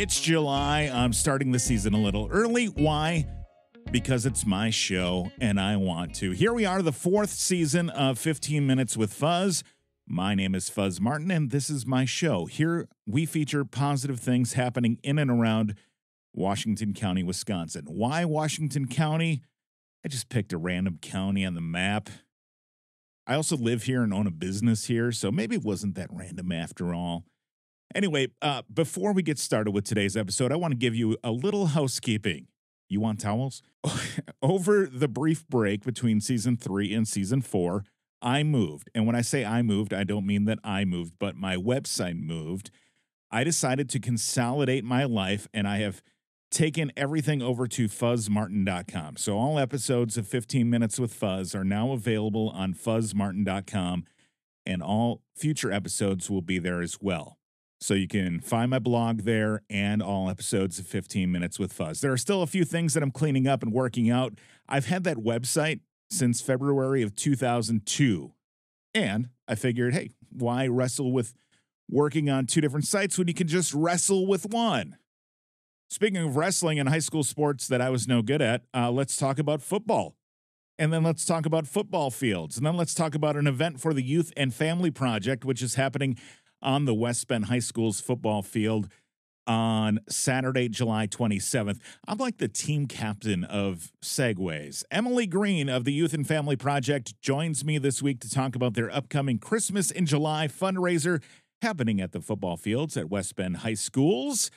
It's July. I'm starting the season a little early. Why? Because it's my show and I want to. Here we are, the fourth season of 15 Minutes with Fuzz. My name is Fuzz Martin, and this is my show. Here we feature positive things happening in and around Washington County, Wisconsin. Why Washington County? I just picked a random county on the map. I also live here and own a business here, so maybe it wasn't that random after all. Anyway, before we get started with today's episode, I want to give you a little housekeeping. You want towels? Over the brief break between season 3 and season 4, I moved. And when I say I moved, I don't mean that I moved, but my website moved. I decided to consolidate my life, and I have taken everything over to fuzzmartin.com. So all episodes of 15 Minutes with Fuzz are now available on fuzzmartin.com, and all future episodes will be there as well. So you can find my blog there and all episodes of 15 Minutes with Fuzz. There are still a few things that I'm cleaning up and working out. I've had that website since February of 2002. And I figured, hey, why wrestle with working on two different sites when you can just wrestle with one? Speaking of wrestling and high school sports that I was no good at, let's talk about football. And then let's talk about football fields. And then let's talk about an event for the Youth and Family Project, which is happening on the West Bend High School's football field on Saturday, July 27th. I'm like the team captain of segues. Emily Greene of the Youth and Family Project joins me this week to talk about their upcoming Christmas in July fundraiser happening at the football fields at West Bend High Schools.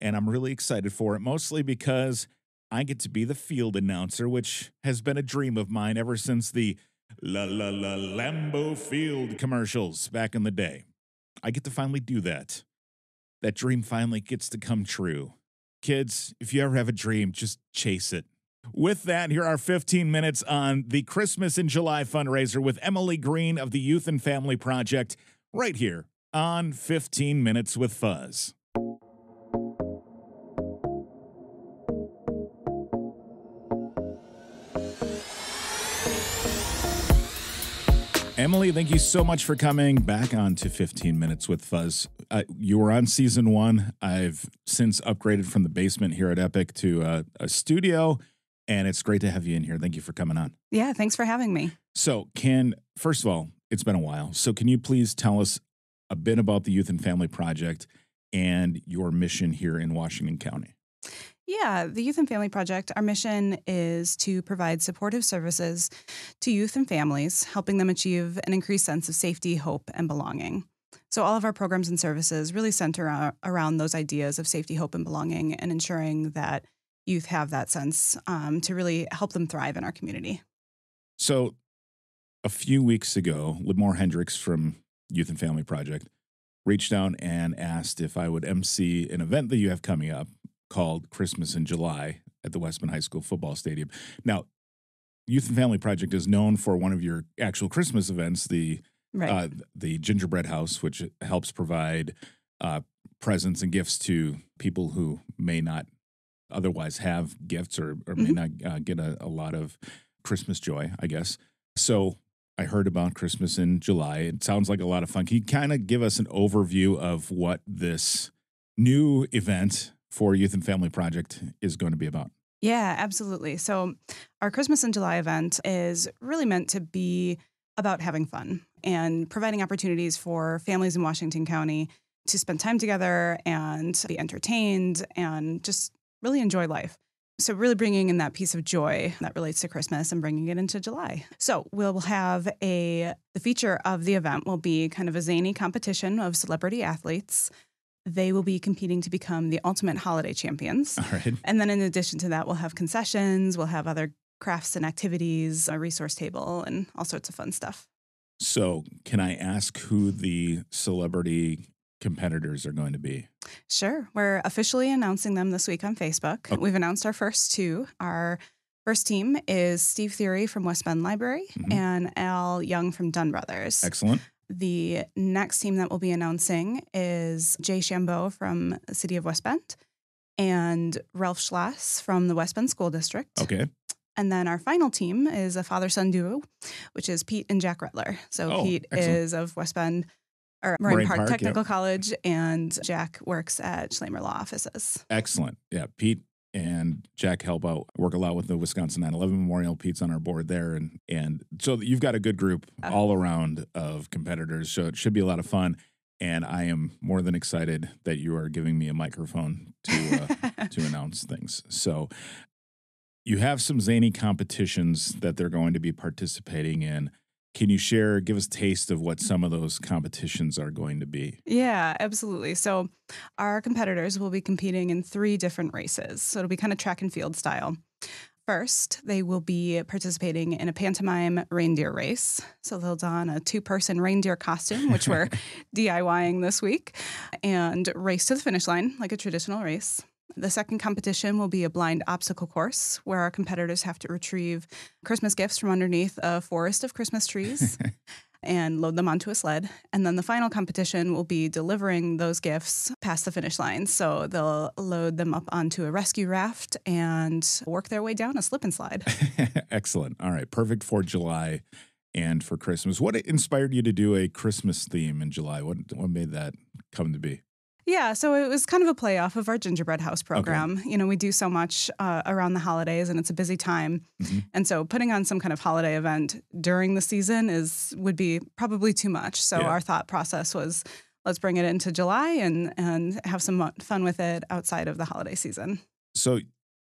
And I'm really excited for it, mostly because I get to be the field announcer, which has been a dream of mine ever since the La La La Lambeau Field commercials back in the day. I get to finally do that. That dream finally gets to come true. Kids, if you ever have a dream, just chase it. With that, here are 15 minutes on the Christmas in July fundraiser with Emily Greene of the Youth and Family Project right here on 15 Minutes with Fuzz. Emily, thank you so much for coming back on to 15 Minutes with Fuzz. You were on season 1. I've since upgraded from the basement here at Epic to a studio, and it's great to have you in here. Thank you for coming on. Yeah, thanks for having me. So first of all, it's been a while. So can you please tell us a bit about the Youth and Family Project and your mission here in Washington County? Yeah, the Youth and Family Project, our mission is to provide supportive services to youth and families, helping them achieve an increased sense of safety, hope, and belonging. So all of our programs and services really center around those ideas of safety, hope, and belonging, and ensuring that youth have that sense to really help them thrive in our community. So a few weeks ago, Lamore Hendricks from Youth and Family Project reached out and asked if I would MC an event that you have coming up called Christmas in July at the West Bend High School football stadium. Now, Youth and Family Project is known for one of your actual Christmas events, the Gingerbread House, which helps provide presents and gifts to people who may not otherwise have gifts or may not get a lot of Christmas joy, I guess. So I heard about Christmas in July. It sounds like a lot of fun. Can you kind of give us an overview of what this new event for Youth and Family Project is going to be about? Yeah, absolutely. So our Christmas in July event is really meant to be about having fun and providing opportunities for families in Washington County to spend time together and be entertained and just really enjoy life. So really bringing in that piece of joy that relates to Christmas and bringing it into July. So we'll have the feature of the event will be kind of a zany competition of celebrity athletes. They will be competing to become the ultimate holiday champions. All right. And then in addition to that, we'll have concessions, we'll have other crafts and activities, a resource table, and all sorts of fun stuff. So can I ask who the celebrity competitors are going to be? Sure. We're officially announcing them this week on Facebook. Okay. We've announced our first two. Our first team is Steve Theory from West Bend Library and Al Young from Dunn Brothers. Excellent. The next team that we'll be announcing is Jay Shambeau from the city of West Bend and Ralph Schloss from the West Bend School District. Okay. And then our final team is a father-son duo, which is Pete and Jack Rutler. So Pete excellent. is of West Bend or Moraine Park Park, Technical yep. College, and Jack works at Schlamer Law Offices. Excellent. Yeah, Pete and Jack help out, work a lot with the Wisconsin 9/11 Memorial. Pete's on our board there. And so you've got a good group all around of competitors. So it should be a lot of fun. And I am more than excited that you are giving me a microphone to announce things. So you have some zany competitions that they're going to be participating in. Can you give us a taste of what some of those competitions are going to be? Yeah, absolutely. So our competitors will be competing in 3 different races. So it'll be kind of track and field style. First, they will be participating in a pantomime reindeer race. So they'll don a 2-person reindeer costume, which we're DIYing this week, and race to the finish line like a traditional race. The second competition will be a blind obstacle course where our competitors have to retrieve Christmas gifts from underneath a forest of Christmas trees and load them onto a sled. And then the final competition will be delivering those gifts past the finish line. So they'll load them up onto a rescue raft and work their way down a slip and slide. Excellent. All right. Perfect for July and for Christmas. What inspired you to do a Christmas theme in July? What made that come to be? Yeah, so it was kind of a play off of our gingerbread house program. Okay. You know, we do so much around the holidays, and it's a busy time. Mm-hmm. And so putting on some kind of holiday event during the season would be probably too much. So our thought process was, let's bring it into July and have some fun with it outside of the holiday season. So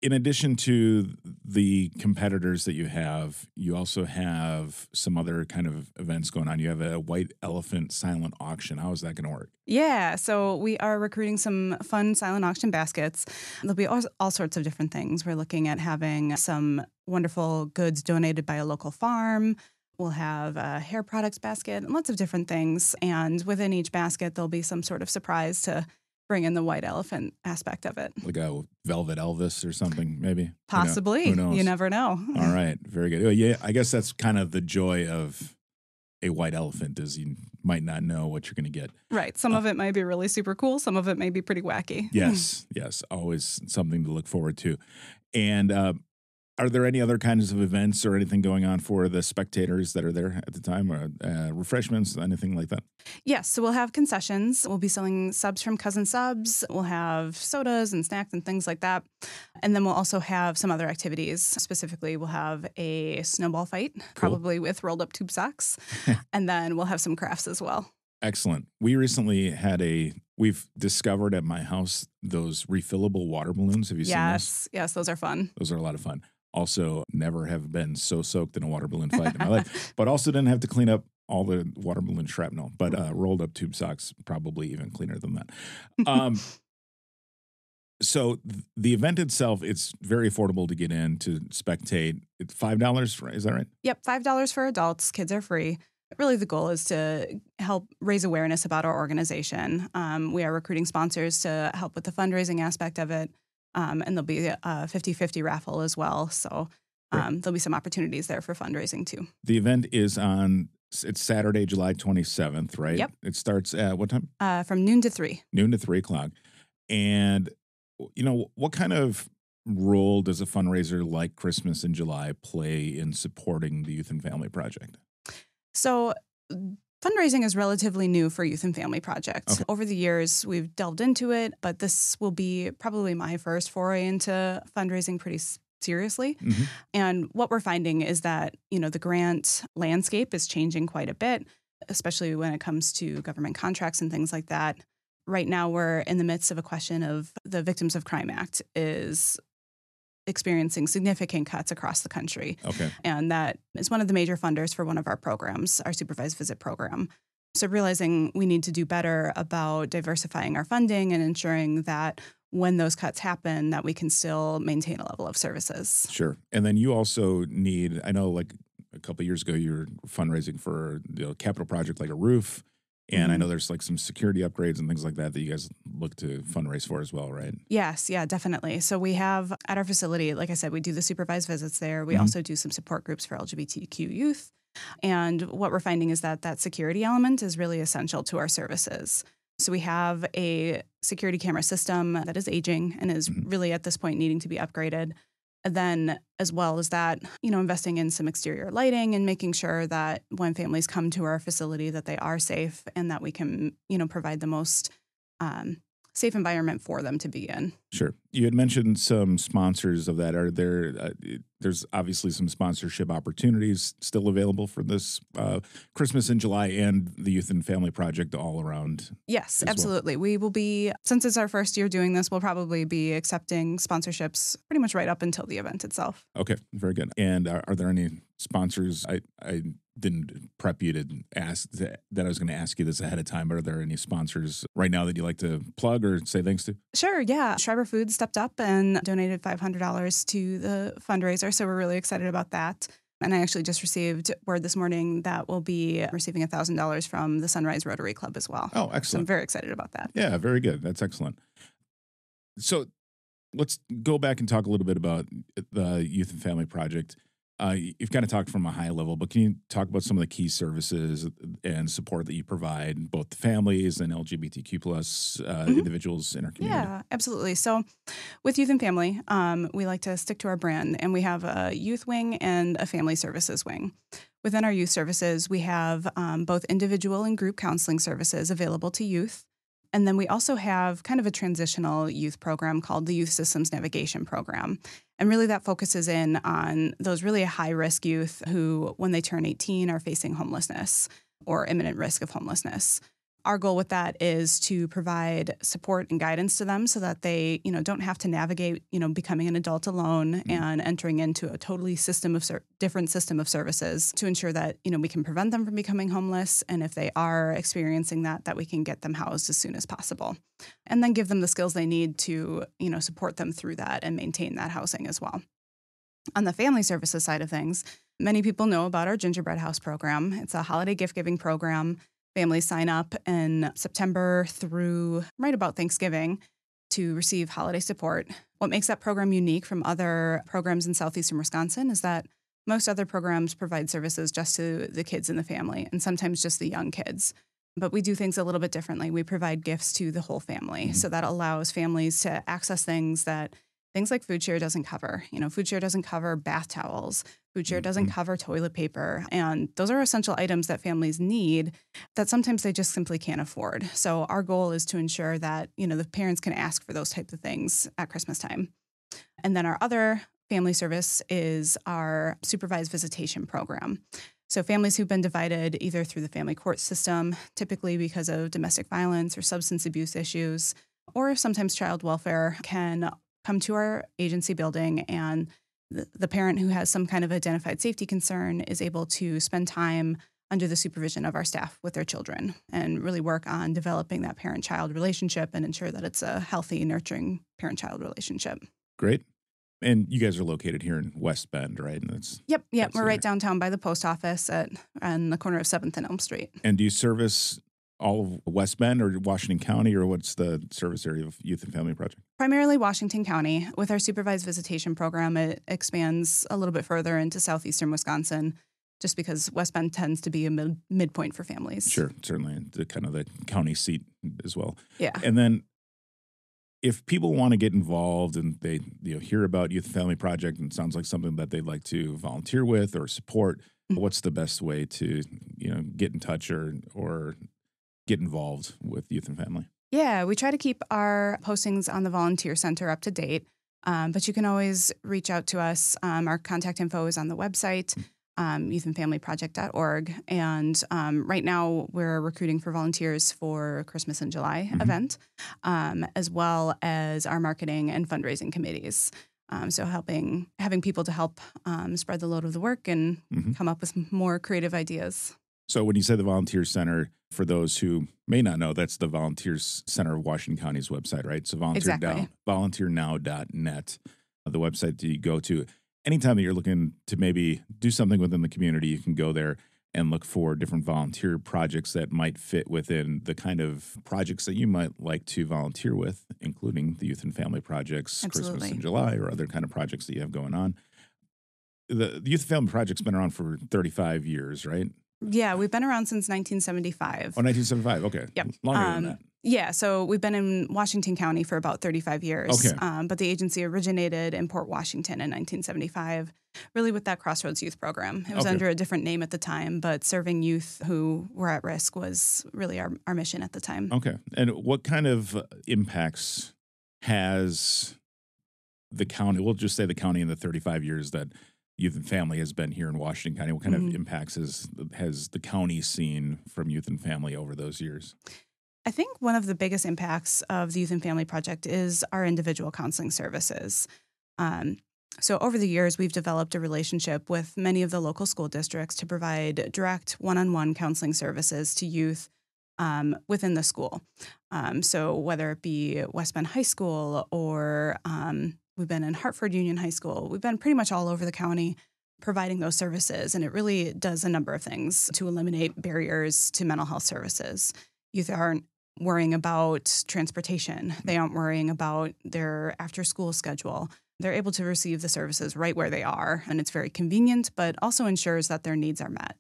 in addition to the competitors that you also have some other kind of events going on. You have a white elephant silent auction. How is that going to work? Yeah, so we are recruiting some fun silent auction baskets. There'll be all sorts of different things. We're looking at having some wonderful goods donated by a local farm. We'll have a hair products basket and lots of different things. And within each basket, there'll be some sort of surprise to bring in the white elephant aspect of it. Like a Velvet Elvis or something, maybe? Possibly. Who knows? You never know. All right. Very good. Yeah, I guess that's kind of the joy of a white elephant is you might not know what you're going to get. Right. Some of it might be really super cool. Some of it may be pretty wacky. Yes. Always something to look forward to. And are there any other kinds of events or anything going on for the spectators that are there at the time, or refreshments, anything like that? Yes. So we'll have concessions. We'll be selling subs from Cousin Subs. We'll have sodas and snacks and things like that. And then we'll also have some other activities. Specifically, we'll have a snowball fight, probably with rolled up tube socks. And then we'll have some crafts as well. Excellent. We recently we've discovered at my house those refillable water balloons. Have you seen those? Yes, those are fun. Those are a lot of fun. Also, never have been so soaked in a water balloon fight in my life, but also didn't have to clean up all the water balloon shrapnel, but rolled up tube socks, probably even cleaner than that. So the event itself, it's very affordable to get in, to spectate. It's $5, is that right? Yep, $5 for adults. Kids are free. Really, the goal is to help raise awareness about our organization. We are recruiting sponsors to help with the fundraising aspect of it. And there'll be a 50-50 raffle as well. So there'll be some opportunities there for fundraising too. The event is it's Saturday, July 27th, right? Yep. It starts at what time? From noon to 3. Noon to 3 o'clock. And, what kind of role does a fundraiser like Christmas in July play in supporting the Youth and Family Project? So fundraising is relatively new for Youth and Family Project. Okay. Over the years, we've delved into it, but this will be probably my first foray into fundraising pretty seriously. Mm-hmm. And what we're finding is that, the grant landscape is changing quite a bit, especially when it comes to government contracts and things like that. Right now, we're in the midst of a question of the Victims of Crime Act is experiencing significant cuts across the country. Okay. And that is one of the major funders for one of our programs, our supervised visit program. So realizing we need to do better about diversifying our funding and ensuring that when those cuts happen, that we can still maintain a level of services. Sure. And then you also need, I know like a couple of years ago, you were fundraising for a capital project like a roof. And I know there's like some security upgrades and things like that you guys look to fundraise for as well, right? Yes, yeah, definitely. So we have at our facility, like I said, we do the supervised visits there. We also do some support groups for LGBTQ youth. And what we're finding is that security element is really essential to our services. So we have a security camera system that is aging and is really at this point needing to be upgraded. And then as well as that, investing in some exterior lighting and making sure that when families come to our facility that they are safe and that we can, provide the most safe environment for them to be in. Sure. You had mentioned some sponsors of that. Are there, there's obviously some sponsorship opportunities still available for this Christmas in July and the Youth and Family Project all around? Yes, absolutely. Well. We will be, since it's our first year doing this, we'll probably be accepting sponsorships pretty much right up until the event itself. Okay, very good. And are there any sponsors? I didn't prep you to ask that I was going to ask you this ahead of time, but are there any sponsors right now that you like to plug or say thanks to? Sure, yeah. Schreiber Foods stepped up and donated $500 to the fundraiser, so we're really excited about that. And I actually just received word this morning that we'll be receiving $1,000 from the Sunrise Rotary Club as well. Oh, excellent. So I'm very excited about that. Yeah, very good. That's excellent. So let's go back and talk a little bit about the Youth and Family Project. You've kind of talked from a high level, but can you talk about some of the key services and support that you provide, both the families and LGBTQ plus individuals in our community? Yeah, absolutely. So with Youth and Family, we like to stick to our brand, and we have a youth wing and a family services wing. Within our youth services, we have both individual and group counseling services available to youth. And then we also have kind of a transitional youth program called the Youth Systems Navigation Program. And really that focuses in on those really high-risk youth who, when they turn 18, are facing homelessness or imminent risk of homelessness. Our goal with that is to provide support and guidance to them so that they, don't have to navigate, becoming an adult alone and entering into a totally different system of services to ensure that, we can prevent them from becoming homeless. And if they are experiencing that we can get them housed as soon as possible. And then give them the skills they need to, support them through that and maintain that housing as well. On the family services side of things, many people know about our Gingerbread House program. It's a holiday gift-giving program. Families sign up in September through right about Thanksgiving to receive holiday support. What makes that program unique from other programs in southeastern Wisconsin is that most other programs provide services just to the kids in the family and sometimes just the young kids. But we do things a little bit differently. We provide gifts to the whole family. So that allows families to access things like food share doesn't cover. Food share doesn't cover bath towels. Food share doesn't cover toilet paper. And those are essential items that families need that sometimes they just simply can't afford. So our goal is to ensure that, the parents can ask for those types of things at Christmas time. And then our other family service is our supervised visitation program. So families who've been divided either through the family court system, typically because of domestic violence or substance abuse issues, or sometimes child welfare, can come to our agency building, and the parent who has some kind of identified safety concern is able to spend time under the supervision of our staff with their children and really work on developing that parent-child relationship and ensure that it's a healthy, nurturing parent-child relationship. Great. And you guys are located here in West Bend, right? And Yep. We're right downtown by the post office on the corner of 7th and Elm Street. And do you service all of West Bend or Washington County, or what's the service area of Youth and Family Project? Primarily Washington County. With our supervised visitation program, it expands a little bit further into southeastern Wisconsin, just because West Bend tends to be a midpoint for families. Sure, certainly. The kind of the county seat as well. Yeah. And then if people want to get involved and they hear about Youth and Family Project and it sounds like something that they'd like to volunteer with or support, what's the best way to get in touch or get involved with Youth and Family? Yeah, we try to keep our postings on the Volunteer Center up to date, but you can always reach out to us. Our contact info is on the website, youthandfamilyproject.org. And right now we're recruiting for volunteers for Christmas in July event, as well as our marketing and fundraising committees. So having people to help spread the load of the work and come up with more creative ideas. So when you say the Volunteer Center, for those who may not know, that's the Volunteers Center of Washington County's website, right? So volunteernow.net, the website that you go to. Anytime that you're looking to maybe do something within the community, you can go there and look for different volunteer projects that might fit within the kind of projects that you might like to volunteer with, including the Youth and Family Projects, Absolutely. Christmas in July, or other kind of projects that you have going on. The Youth and Family Project's been around for 35 years, right? Yeah, we've been around since 1975. Oh, 1975. Okay. Yep. Longer than that. Yeah, so we've been in Washington County for about 35 years. Okay. But the agency originated in Port Washington in 1975, really with that Crossroads Youth Program. It was Okay. under a different name at the time, but serving youth who were at risk was really our mission at the time. Okay. And what kind of impacts has the county, we'll just say the county in the 35 years that Youth and Family has been here in Washington County, what kind of impacts has the county seen from Youth and Family over those years? I think one of the biggest impacts of the Youth and Family Project is our individual counseling services. So over the years, we've developed a relationship with many of the local school districts to provide direct one-on-one counseling services to youth within the school. So whether it be West Bend High School or we've been in Hartford Union High School, we've been pretty much all over the county providing those services. And it really does a number of things to eliminate barriers to mental health services. Youth aren't worrying about transportation. They aren't worrying about their after-school schedule. They're able to receive the services right where they are, and it's very convenient, but also ensures that their needs are met.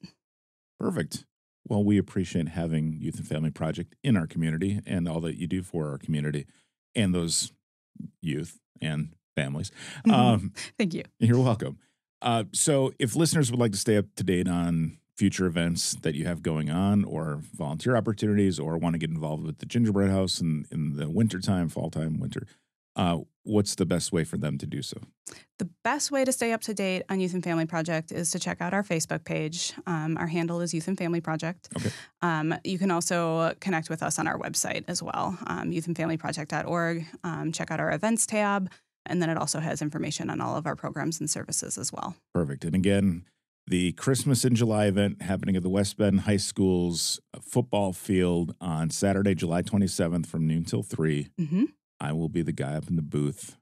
Perfect. Well, we appreciate having Youth and Family Project in our community and all that you do for our community and those youth and families. Thank you. You're welcome. So if listeners would like to stay up to date on future events that you have going on or volunteer opportunities or want to get involved with the Gingerbread House in the wintertime, fall time, winter, what's the best way for them to do so? The best way to stay up to date on Youth and Family Project is to check out our Facebook page. Our handle is Youth and Family Project. Okay. You can also connect with us on our website as well, youthandfamilyproject.org. Check out our events tab, and then it also has information on all of our programs and services as well. Perfect. And again, the Christmas in July event happening at the West Bend High School's football field on Saturday, July 27th from noon till 3. Mm-hmm. I will be the guy up in the booth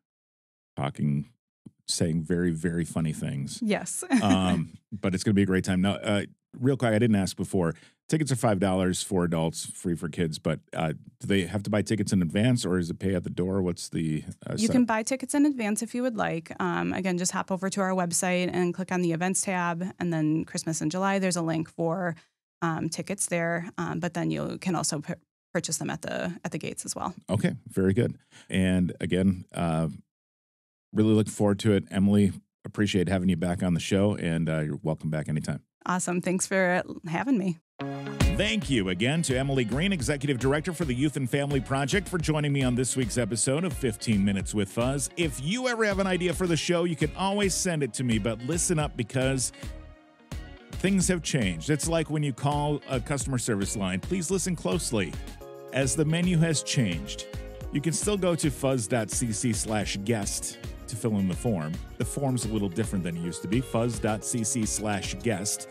saying very, very funny things. Yes. But it's going to be a great time. Now, real quick, I didn't ask before. Tickets are $5 for adults, free for kids. But do they have to buy tickets in advance, or is it pay at the door? What's the You can buy tickets in advance if you would like. Again, just hop over to our website and click on the events tab. And then Christmas in July, there's a link for tickets there. But then you can also purchase them at the gates as well. Okay, very good. And again, really look forward to it. Emily, appreciate having you back on the show, and you're welcome back anytime. Awesome. Thanks for having me. Thank you again to Emily Greene, Executive Director for the Youth and Family Project, for joining me on this week's episode of 15 Minutes with Fuzz. If you ever have an idea for the show, you can always send it to me, but listen up because things have changed. It's like when you call a customer service line. Please listen closely. As the menu has changed, you can still go to fuzz.cc/guest to fill in the form. The form's a little different than it used to be, fuzz.cc/guest.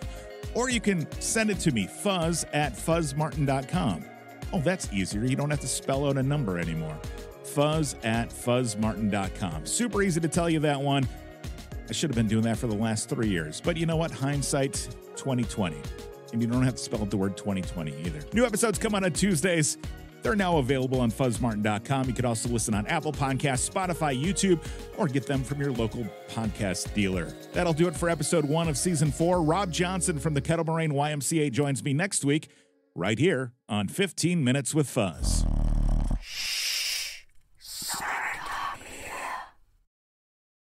Or you can send it to me, fuzz@fuzzmartin.com. Oh, that's easier. You don't have to spell out a number anymore. fuzz@fuzzmartin.com. Super easy to tell you that one. I should have been doing that for the last 3 years. But you know what? Hindsight 2020. And you don't have to spell out the word 2020 either. New episodes come out on Tuesdays. They're now available on fuzzmartin.com. You can also listen on Apple Podcasts, Spotify, YouTube, or get them from your local podcast dealer. That'll do it for episode 1 of season 4. Rob Johnson from the Kettle Moraine YMCA joins me next week right here on 15 Minutes with Fuzz.